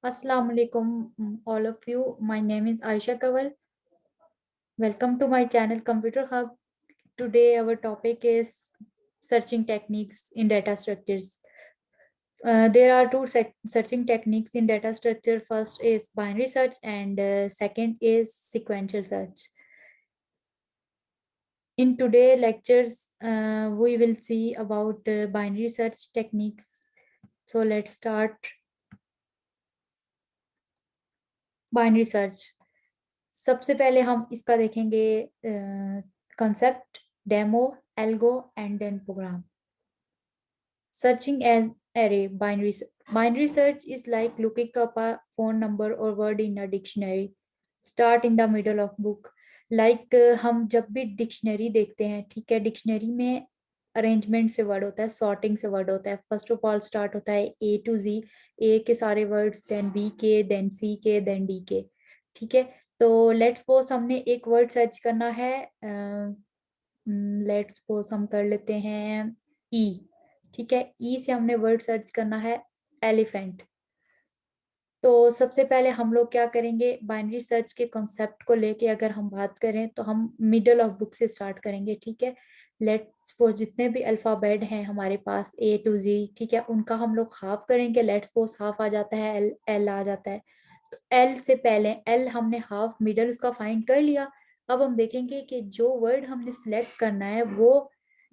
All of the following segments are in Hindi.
Assalamu alaikum, all of you. My name is Aisha Kawal. Welcome to my channel Computer Hub. Today our topic is searching techniques in data structures. There are two searching techniques in data structure. First is binary search and second is sequential search. In today lectures, we will see about binary search techniques. So let's start binary search. सबसे पहले हम इसका देखेंगे concept, demo, algo, and then program. Searching an array, binary search is like looking up a phone number or word in a dictionary. Start in the middle of book. Like हम जब भी डिक्शनरी देखते हैं, ठीक है, डिक्शनरी में अरेंजमेंट से वर्ड होता है, सॉर्टिंग से वर्ड होता है. फर्स्ट ऑफ ऑल स्टार्ट होता है ए टू जी, ए के सारे वर्ड्स, देन बी के, देन सी के, देन डी के. ठीक है. तो लेट्स सपोज हमने एक वर्ड सर्च करना है. लेट्स सपोज हम कर लेते हैं ई. ठीक है, ई से हमने वर्ड सर्च करना है एलिफेंट. तो सबसे पहले हम लोग क्या करेंगे, बाइनरी सर्च के कॉन्सेप्ट को लेके अगर हम बात करें तो हम मिडल ऑफ बुक से स्टार्ट करेंगे. ठीक है. लेट्स सपोज जितने भी अल्फाबेट हैं हमारे पास ए टू जी, ठीक है, उनका हम लोग हाफ करेंगे. लेट्स सपोज हाफ आ जाता है एल, एल आ जाता है. तो एल से पहले, एल हमने हाफ मिडल उसका फाइंड कर लिया. अब हम देखेंगे कि जो वर्ड हमने सिलेक्ट करना है वो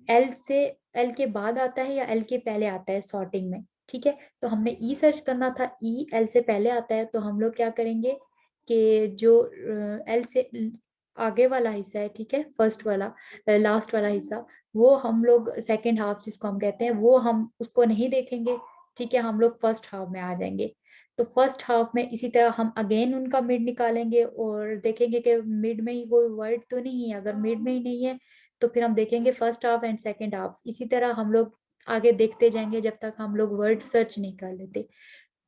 एल से, एल के बाद आता है या एल के पहले आता है सॉर्टिंग में. ठीक है. तो हमने ई सर्च करना था, ई एल से पहले आता है. तो हम लोग क्या करेंगे कि जो एल से आगे वाला हिस्सा है, ठीक है, फर्स्ट वाला, लास्ट वाला हिस्सा, वो हम लोग सेकेंड हाफ जिसको हम कहते हैं, वो हम उसको नहीं देखेंगे. ठीक है, हम लोग फर्स्ट हाफ में आ जाएंगे. तो फर्स्ट हाफ में इसी तरह हम अगेन उनका मिड निकालेंगे और देखेंगे कि मिड में ही कोई वर्ड तो नहीं है. अगर मिड में ही नहीं है तो फिर हम देखेंगे first half and second half. इसी तरह हम लोग आगे देखते जाएंगे जब तक हम लोग वर्ड सर्च नहीं कर लेते.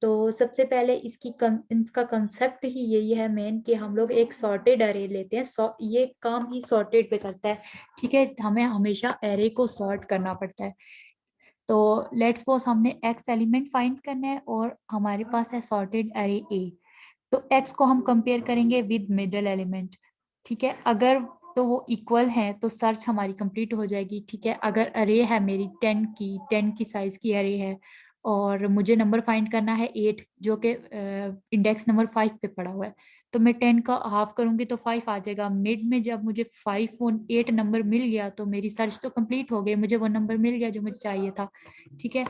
तो सबसे पहले इसका कंसेप्ट ही यही है मेन, कि हम लोग एक सॉर्टेड अरे लेते हैं. ये काम ही सॉर्टेड पे करता है. ठीक है, हमें हमेशा अरे को सॉर्ट करना पड़ता है. तो लेट्स सपोज हमने एक्स एलिमेंट फाइंड करना है और हमारे पास है सॉर्टेड अरे ए. तो एक्स को हम कंपेयर करेंगे विद मिडल एलिमेंट. ठीक है, अगर तो वो इक्वल है तो सर्च हमारी कंप्लीट हो जाएगी. ठीक है, अगर अरे है मेरी 10 की साइज की अरे है और मुझे नंबर फाइंड करना है 8, जो कि इंडेक्स नंबर 5 पे पड़ा हुआ है, तो मैं 10 का हाफ करूंगी तो 5 आ जाएगा. मिड में जब मुझे 5 और 8 नंबर मिल गया तो मेरी सर्च तो कंप्लीट हो गई, मुझे वो नंबर मिल गया जो मुझे चाहिए था. ठीक है.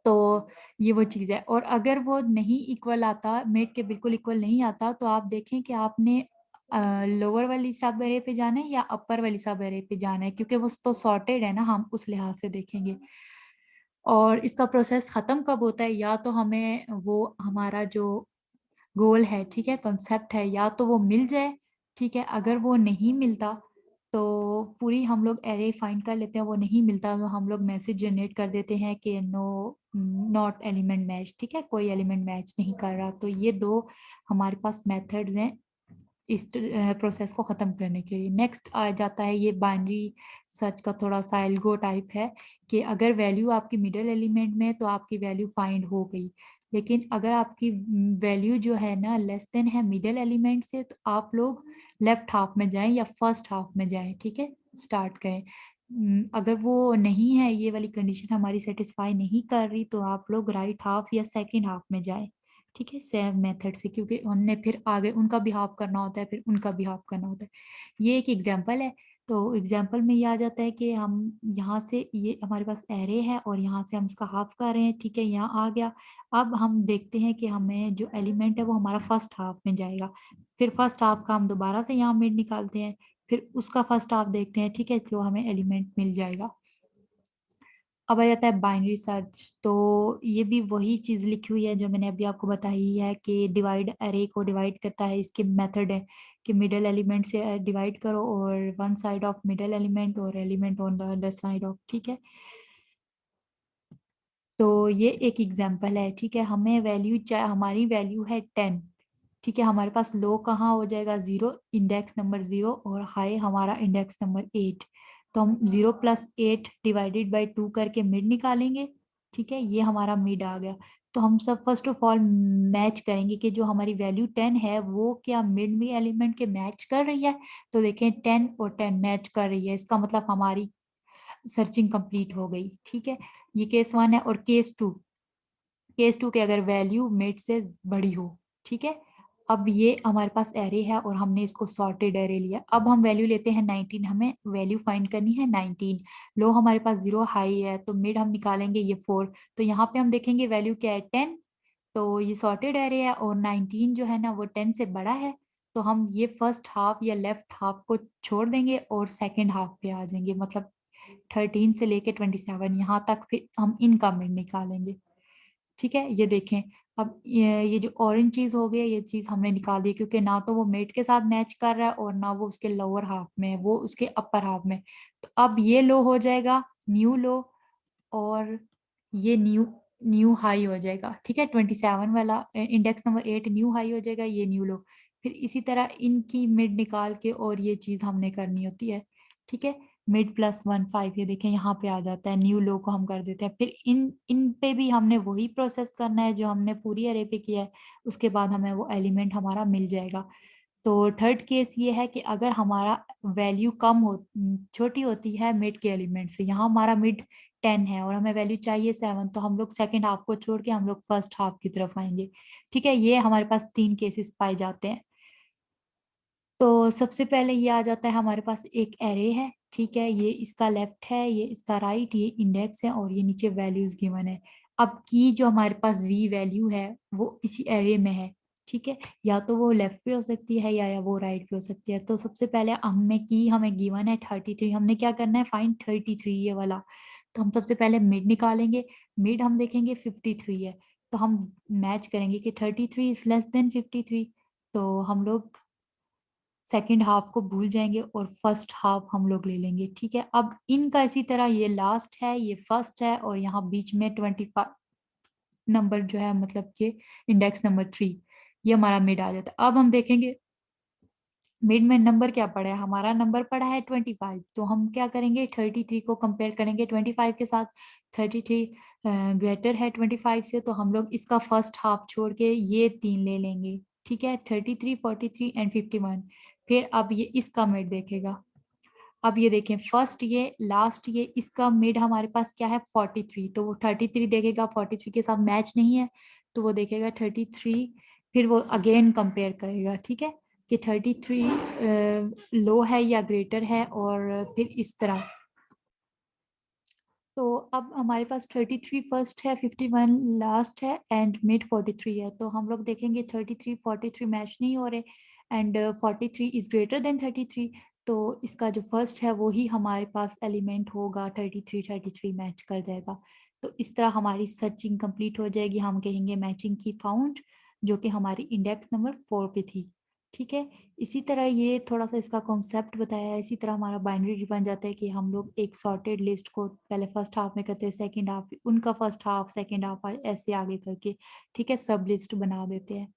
तो ये वो चीज़ है. और अगर वो नहीं इक्वल आता, मेट के बिल्कुल इक्वल नहीं आता, तो आप देखें कि आपने लोअर वाली सब एरे पे जाना है या अपर वाली सब एरे पे जाना है, क्योंकि वो तो सॉर्टेड है ना, हम उस लिहाज से देखेंगे. और इसका प्रोसेस खत्म कब होता है, या तो हमें वो हमारा जो गोल है, ठीक है, कंसेप्ट है, या तो वो मिल जाए. ठीक है, अगर वो नहीं मिलता तो पूरी हम लोग एरे फाइंड कर लेते हैं. वो नहीं मिलता तो हम लोग मैसेज जनरेट कर देते हैं कि नो, नॉट एलिमेंट मैच. ठीक है, कोई एलिमेंट मैच नहीं कर रहा. तो ये दो हमारे पास मेथड्स हैं इस प्रोसेस को ख़त्म करने के लिए. नेक्स्ट आ जाता है ये बाइनरी सर्च का थोड़ा सा एल्गो टाइप है, कि अगर वैल्यू आपकी मिडिल एलिमेंट में है तो आपकी वैल्यू फाइंड हो गई. लेकिन अगर आपकी वैल्यू जो है ना लेस देन है मिडिल एलिमेंट से, तो आप लोग लेफ्ट हाफ में जाएं या फर्स्ट हाफ में जाएं. ठीक है, स्टार्ट करें. अगर वो नहीं है, ये वाली कंडीशन हमारी सेटिस्फाई नहीं कर रही, तो आप लोग राइट हाफ या सेकेंड हाफ में जाएं. ठीक है, सेम मेथड से, क्योंकि उनने फिर आगे उनका भी हाफ करना होता है, फिर उनका भी हाफ करना होता है. ये एक एग्जांपल है. तो एग्जांपल में ये आ जाता है कि हम यहाँ से, ये हमारे पास एरे है और यहाँ से हम इसका हाफ कर रहे हैं. ठीक है, यहाँ आ गया. अब हम देखते हैं कि हमें जो एलिमेंट है वो हमारा फर्स्ट हाफ में जाएगा. फिर फर्स्ट हाफ का हम दोबारा से यहाँ मिड निकालते हैं, फिर उसका फर्स्ट हाफ देखते हैं. ठीक है, जो हमें एलिमेंट मिल जाएगा. अब आ जाता है बाइनरी सर्च. तो ये भी वही चीज लिखी हुई है जो मैंने अभी आपको बताई है, कि डिवाइड अरे को डिवाइड करता है. इसके मेथड है कि मिडल एलिमेंट से डिवाइड करो और one side of middle element और element on the other side of. ठीक है. तो ये एक एग्जांपल है. ठीक है, हमें वैल्यू चाहे, हमारी वैल्यू है 10. ठीक है, हमारे पास लो कहाँ हो जाएगा, 0, इंडेक्स नंबर 0, और हाई हमारा इंडेक्स नंबर 8. तो हम 0 + 8 डिवाइडेड बाई 2 करके मिड निकालेंगे. ठीक है, ये हमारा मिड आ गया. तो हम सब फर्स्ट ऑफ ऑल मैच करेंगे कि जो हमारी वैल्यू 10 है वो क्या मिड में एलिमेंट के मैच कर रही है। तो देखें 10 और 10 मैच कर रही है, इसका मतलब हमारी सर्चिंग कंप्लीट हो गई। ठीक है, ये केस 1 है। और केस 2 के अगर वैल्यू मिड से बड़ी हो। ठीक है, अब ये हमारे पास एरे है और हमने इसको सॉर्टेड एरे लिया। अब हम वैल्यू लेते हैं 19, हमें वैल्यू फाइंड करनी है 19। लो हमारे पास 0, हाई है तो मिड हम निकालेंगे ये 4। तो यहाँ पे हम देखेंगे वैल्यू क्या है 10। तो ये सॉर्टेड एरे है और 19 जो है ना वो 10 से बड़ा है। तो हम ये फर्स्ट हाफ या लेफ्ट हाफ को छोड़ देंगे और सेकेंड हाफ पे आ जाएंगे, मतलब 13 से लेके 27 यहाँ तक फिर हम इनका मिड निकालेंगे। ठीक है, ये देखें। अब ये जो ऑरेंज चीज हो गई है, ये चीज हमने निकाल दी क्योंकि ना तो वो मिड के साथ मैच कर रहा है और ना वो उसके लोअर हाफ में है, वो उसके अपर हाफ में। तो अब ये लो हो जाएगा, न्यू लो, और ये न्यू न्यू हाई हो जाएगा। ठीक है, 27 वाला इंडेक्स नंबर 8 न्यू हाई हो जाएगा, ये न्यू लो। फिर इसी तरह इनकी मिड निकाल के और ये चीज हमने करनी होती है। ठीक है, मिड प्लस 1 5, ये देखें यहाँ पे आ जाता है, न्यू लो को हम कर देते हैं। फिर इन इन पे भी हमने वही प्रोसेस करना है जो हमने पूरी अरे पे किया है। उसके बाद हमें वो एलिमेंट हमारा मिल जाएगा। तो थर्ड केस ये है कि अगर हमारा वैल्यू छोटी होती है मिड के एलिमेंट से, यहाँ हमारा मिड 10 है और हमें वैल्यू चाहिए 7, तो हम लोग सेकेंड हाफ को छोड़ के हम लोग फर्स्ट हाफ की तरफ आएंगे। ठीक है, ये हमारे पास 3 केसेस पाए जाते हैं। तो सबसे पहले ये आ जाता है, हमारे पास एक एरे है। ठीक है, ये इसका लेफ्ट है, ये इसका राइट, ये इंडेक्स है और ये नीचे वैल्यूज गिवन है। अब की जो हमारे पास वी वैल्यू है वो इसी एरे में है। ठीक है, या तो वो लेफ्ट पे हो सकती है या वो राइट पे हो सकती है। तो सबसे पहले हमें गिवन है 33, हमने क्या करना है, फाइंड 33 ये वाला। तो हम सबसे पहले मिड निकालेंगे। मिड हम देखेंगे 53 है, तो हम मैच करेंगे कि 33 इज लेस देन 53। तो हम लोग सेकेंड हाफ को भूल जाएंगे और फर्स्ट हाफ हम लोग ले लेंगे। ठीक है, अब इनका इसी तरह ये लास्ट है, ये फर्स्ट है और यहाँ बीच में 25 नंबर जो है, मतलब ये इंडेक्स नंबर 3, ये हमारा मिड आ जाता है। अब हम देखेंगे मिड में नंबर क्या पड़ा है, हमारा नंबर पड़ा है 25। तो हम क्या करेंगे, 33 को कंपेयर करेंगे 25 के साथ। 33 ग्रेटर है 25 से, तो हम लोग इसका फर्स्ट हाफ छोड़ के ये 3 ले लेंगे। ठीक है, 33 43 एंड 51। फिर अब ये इसका मिड देखेगा। अब ये देखें, फर्स्ट ये लास्ट ये इसका मिड हमारे पास क्या है 43, तो वो 33 देखेगा, 43 के साथ मैच नहीं है तो वो देखेगा 33। फिर वो अगेन कंपेयर करेगा। ठीक है, कि 33 लो है या ग्रेटर है, और फिर इस तरह। तो अब हमारे पास 33 फर्स्ट है, 51 लास्ट है एंड मिड 43 है। तो हम लोग देखेंगे 33 43 मैच नहीं हो रहे एंड 43 इज ग्रेटर देन 33। तो इसका जो फर्स्ट है वो ही हमारे पास एलिमेंट होगा, 33 मैच कर जाएगा। तो इस तरह हमारी सर्चिंग कंप्लीट हो जाएगी। हम कहेंगे मैचिंग की फाउंड, जो कि हमारी इंडेक्स नंबर 4 पे थी। ठीक है, इसी तरह ये थोड़ा सा इसका कॉन्सेप्ट बताया है। इसी तरह हमारा बाइनरी ट्री बन जाता है कि हम लोग एक सॉर्टेड लिस्ट को पहले फर्स्ट हाफ में करते हैं, सेकंड हाफ उनका फर्स्ट हाफ सेकंड हाफ ऐसे आगे करके, ठीक है, सब लिस्ट बना देते हैं।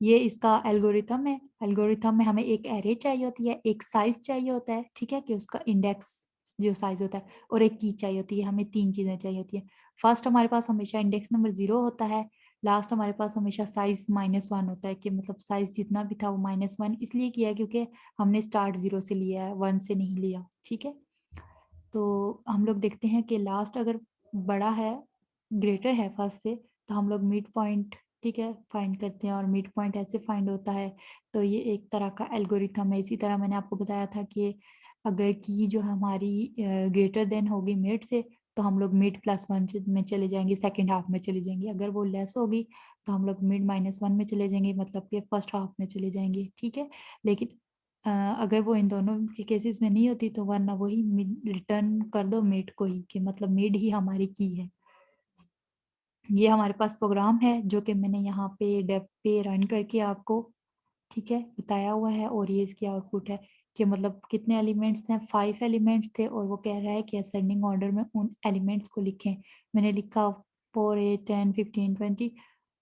ये इसका एल्गोरिथम है। एल्गोरिथम में हमें एक एरे चाहिए होती है, एक साइज चाहिए होता है, ठीक है, कि उसका इंडेक्स जो साइज होता है, और एक की चाहिए होती है। हमें 3 चीजें चाहिए होती है। फर्स्ट हमारे पास हमेशा इंडेक्स नंबर 0 होता है। लास्ट हमारे पास हमेशा साइज -1 होता है, कि मतलब साइज जितना भी था वो -1 इसलिए किया है क्योंकि हमने स्टार्ट 0 से लिया है, 1 से नहीं लिया। ठीक है, तो हम लोग देखते हैं कि लास्ट अगर बड़ा है, ग्रेटर है फर्स्ट से, तो हम लोग मिड पॉइंट, ठीक है, फाइंड करते हैं और मिड पॉइंट ऐसे फाइंड होता है। तो ये एक तरह का एल्गोरिथम है। इसी तरह मैंने आपको बताया था कि अगर की जो हमारी ग्रेटर देन होगी मिड से, तो हम लोग मिड +1 में चले जाएंगे, सेकेंड हाफ में चले जाएंगे। अगर वो लेस होगी तो हम लोग मिड -1 में चले जाएंगे, मतलब कि फर्स्ट हाफ में चले जाएंगे। ठीक है, लेकिन अगर वो इन दोनों के केसेस में नहीं होती तो वरना वही रिटर्न कर दो मिड को ही, कि मतलब मिड ही हमारी की है। ये हमारे पास प्रोग्राम है जो कि मैंने यहाँ पे डेव पे रन करके आपको, ठीक है, बताया हुआ है। और ये इसकी आउटपुट है कि मतलब कितने एलिमेंट्स हैं, 5 एलिमेंट्स थे और वो कह रहा है कि असेंडिंग ऑर्डर में उन एलिमेंट्स को लिखें। मैंने लिखा 4 8 10 15 20,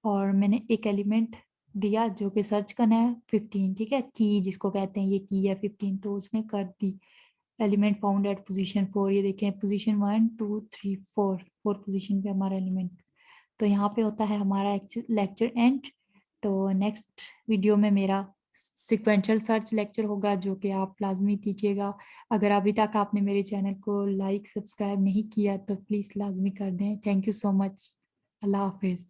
और मैंने एक एलिमेंट दिया जो कि सर्च करना है 15। ठीक है, की जिसको कहते हैं, ये की है 15, तो उसने कर दी। एलिमेंट फाउंड एट पोजीशन 4, ये देखें पोजीशन 1 2 3 4, 4 पोजीशन पे हमारा एलिमेंट। तो यहाँ पे होता है हमारा लेक्चर एंड। तो नेक्स्ट वीडियो में मेरा सिक्वेंशियल सर्च लेक्चर होगा, जो कि आप लाजमी कीजिएगा। अगर अभी तक आपने मेरे चैनल को लाइक सब्सक्राइब नहीं किया तो प्लीज़ लाजमी कर दें। Thank you so much. अल्लाह हाफिज़।